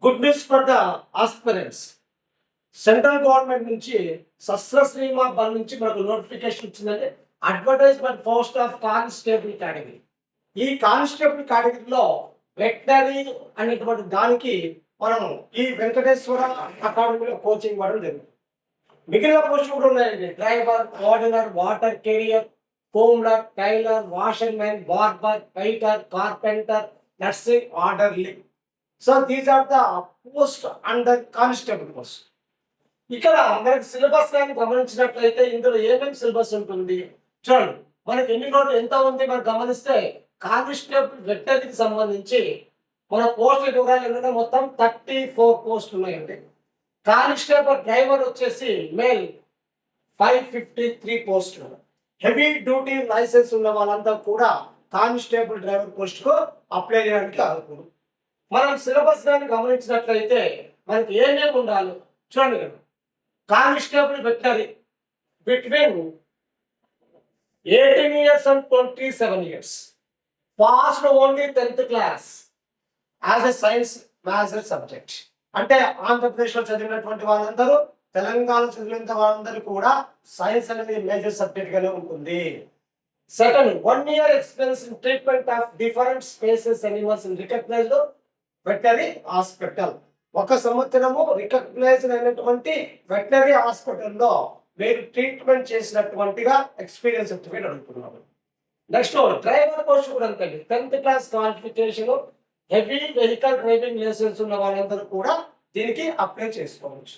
Good news for the aspirants. Central government నుంచి సస్రశ్రీమా బల్ నుంచి మనకు నోటిఫికేషన్ వచ్చిందంటే advertisement post of constable category. ఈ కానిస్టేబుల్ కేటగిరీలో వెటనరీ అనేటువంటి దానికి మనం ఈ వెంకటేశ్వర అకాడమీలో కోచింగ్ ఇవ్వడం జరుగుతుంది. మిగిలిన పోస్టులు కూడా ఉన్నాయండి. డ్రైవర్, ఆర్డినర్, వాటర్ కెరియర్, హోమ్లర్, tailor, washermen, barber, painter, carpenter, nursing, orderly. So these are the post under constable post. ఇక్కడ మనకి సిలబస్ కానీ గమనించినట్లయితే ఇందులో ఏమేమి సిలబస్ ఉంటుంది చూడండి. మనకి ఎన్ని రోజులు ఎంత ఉంది మనం గమనిస్తే కానిస్టేబుల్ వెటనరీకి సంబంధించి మన పోస్టుల వివరాలు ఏంటంటే మొత్తం 34 పోస్టులు ఉన్నాయండి. కానిస్టేబుల్ డ్రైవర్ వచ్చేసి మేల్ 553 పోస్టులు. హెవీ డ్యూటీ లైసెన్స్ ఉన్న వాళ్ళంతా కూడా కానిస్టేబుల్ డ్రైవర్ పోస్టుకు అప్లై చేయడానికి అర్హులు. మనం సిలబస్ కానీ గమనించినట్లయితే మనకి ఏమేమి ఉండాలి చూడండి. Constable veterinary between 18 years and 27 years, passed only 10th class as a science major subject. అంటే ఆంధ్రప్రదేశ్లో చదివినటువంటి వాళ్ళందరూ, తెలంగాణ చదివిన వాళ్ళందరూ కూడా సైన్స్ అనేది మేజర్ సబ్జెక్ట్ గానే ఉంటుంది. Second, 1 year experience in treatment of different species animals in recognized veterinary hospital. 1 సంవత్సరము రికగ్నైజ్డ్ అయినటువంటి వెటనరీ హాస్పిటల్లో మీరు ట్రీట్మెంట్ చేసినటువంటిగా ఎక్స్పీరియన్స్ సర్టిఫికేట్ అడుగుతున్నాము. నెక్స్ట్ డ్రైవర్ పోస్ట్ కూడా అంతే. 10th class qualification, heavy vehicle driving licence ఉన్న వాళ్ళందరూ కూడా దీనికి అప్లై చేసుకోవచ్చు.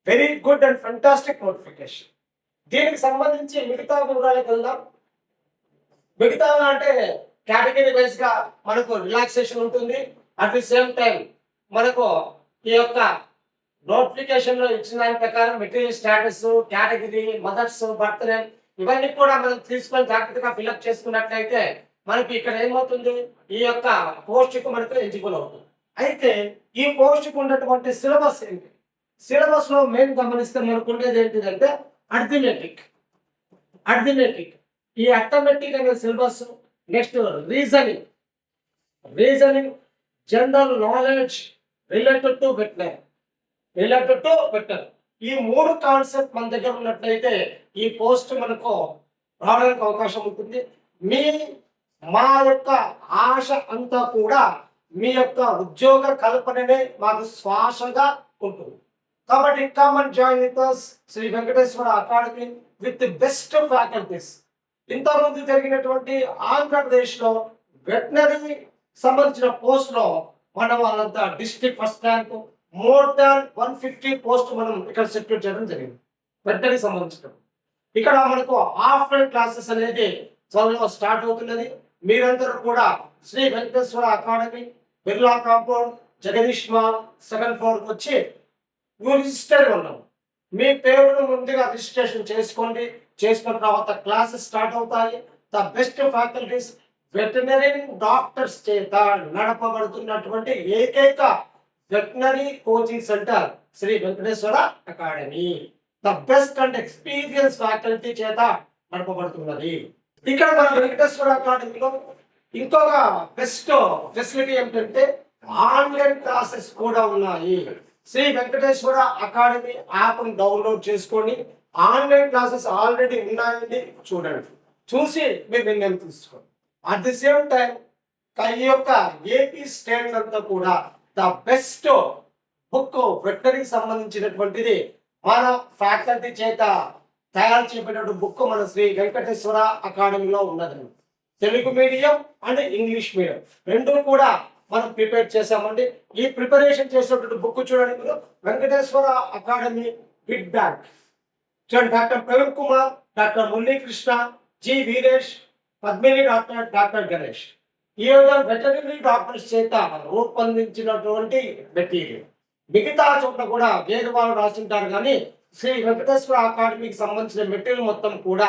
Very good and fantastic notification. దీనికి సంబంధించి మిగతా వివరాలకు వెళ్దాం. మిగతా అంటే కేటగిరీ వైజ్ గా మనకు రిలాక్సేషన్ ఉంటుంది. అట్ ది సేమ్ టైం మనకు ఈ యొక్క నోటిఫికేషన్ లో ఇచ్చిన దాని ప్రకారం material status, category, mother's, birth name ఇవన్నీ కూడా మనం తీసుకొని జాగ్రత్తగా ఫిల్అప్ చేసుకున్నట్లయితే మనకి ఇక్కడ ఏమవుతుంది, ఈ యొక్క పోస్ట్ కు మనకు ఎలిజిబుల్ అవుతుంది. అయితే ఈ పోస్ట్ కు ఉన్నటువంటి సిలబస్ ఏంటి? సిలబస్ లో మెయిన్ గమనిస్తే మనకు ఉండేది ఏంటిదంటే అర్థమెటిక్. ఈ అర్థమెటిక్ అనే syllabus. Next reasoning, general knowledge related to veterinary. ఈ 3 కాన్సెప్ట్ మన దగ్గర ఉన్నట్లయితే ఈ పోస్ట్ మనకు రావడానికి అవకాశం ఉంటుంది. మా యొక్క ఆశ అంతా కూడా మీ యొక్క ఉద్యోగ కల్పననే మాకు శ్వాసగా ఉంటుంది. కాబట్టి come and join with us Shri Venkateswara academy with best faculties. ఇంతకుముందు జరిగినటువంటి ఆంధ్రప్రదేశ్లో వెటనరీ సంబంధించిన పోస్ట్లో మన వాళ్ళంతా district first rank, more than 150 post మనం ఇక్కడ సెక్యూర్ చేయడం జరిగింది వెటనరీ సంబంధించిన. ఇక్కడ మనకు ఆఫ్లైన్ క్లాసెస్ అనేది త్వరలో స్టార్ట్ అవుతున్నది. మీరందరూ కూడా Shri Venkateswara academy, Birla compound, Jagadish mall, 2nd floor వచ్చి రిజిస్టర్ ఉన్నాం. మీ పేరును ముందుగా రిజిస్ట్రేషన్ చేసుకోండి. చేసుకున్న తర్వాత క్లాసెస్ స్టార్ట్ అవుతాయి. The best faculties, veterinary doctors చేత నడపబడుతున్నటువంటి ఏకైక veterinary coaching centre Shri Venkateswara academy. The best and experience faculty చేత నడపబడుతున్నది. ఇక్కడ మన వెంకటేశ్వర అకాడమీలో ఇంకొక బెస్ట్ ఫెసిలిటీ ఏమిటంటే ఆన్లైన్ క్లాసెస్ కూడా ఉన్నాయి. శ్రీ వెంకటేశ్వర అకాడమీ యాప్ను డౌన్లోడ్ చేసుకొని ఆన్లైన్ క్లాసెస్ ఆల్రెడీ ఉన్నాయండి, చూడండి. చూసి మీరు నిర్ణయం తీసుకోండి. అట్ ది సేమ్ టైం ఈ యొక్క ఏపీ స్టేట్ అంతా కూడా ద బెస్ట్ బుక్ వెటనరీకి సంబంధించినటువంటిది మన ఫ్యాకల్టీ చేత తయారు చేయబడిన బుక్ మన శ్రీ వెంకటేశ్వర అకాడమీలో ఉన్నదండి. Telugu medium and English medium రెండు కూడా మనం ప్రిపేర్ చేసామండి. ఈ ప్రిపరేషన్ చేసినటువంటి బుక్ చూడండి మీరు, వెంకటేశ్వర అకాడమీ బిగ్ బ్యాంక్. చూడండి, doctor Praveen Kumar, doctor Muralikrishna, G Veeresh, Padmini doctor Ganesh. ఈ విధంగా వెటనరీ డాక్టర్స్ చేత రూపొందించినటువంటి మెటీరియల్. మిగతా చోట్ల కూడా వేరు వాళ్ళు రాసింటారు, కానీ శ్రీ వెంకటేశ్వర అకాడమీకి సంబంధించిన మెటీరియల్ మొత్తం కూడా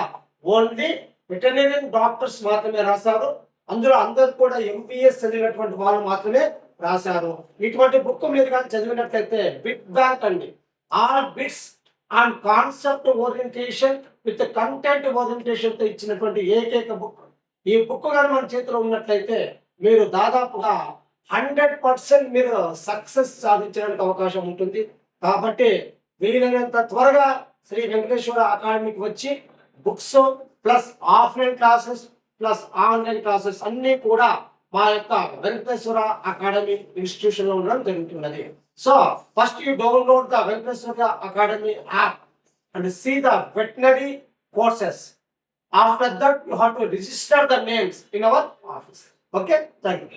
ఓన్లీ వెటనరీ డాక్టర్స్ మాత్రమే రాశారు. అందులో అందరు కూడా ఎంబీఎస్ చదివినటువంటి వాళ్ళు మాత్రమే రాశారు. ఇటువంటి బుక్ మీరు కానీ చదివినట్లయితే బిగ్ బ్యాంక్ అండి. All bits and concept orientation with content orientation తో ఇచ్చినటువంటి ఏకైక బుక్. ఈ బుక్ కానీ మన చేతిలో ఉన్నట్లయితే మీరు దాదాపుగా 100% మీరు సక్సెస్ సాధించడానికి అవకాశం ఉంటుంది. కాబట్టి వీలైనంత త్వరగా శ్రీ వెంకటేశ్వర అకాడమీకి వచ్చి books plus offline classes plus online classes అన్నీ కూడా మా యొక్క వెంకటేశ్వర అకాడమీ ఇన్స్టిట్యూషన్ లో ఉండడం జరుగుతున్నది. So first you download the Venkateswara academy app and see the veterinary courses. After that, you have to register the names in our office. Okay, thank you.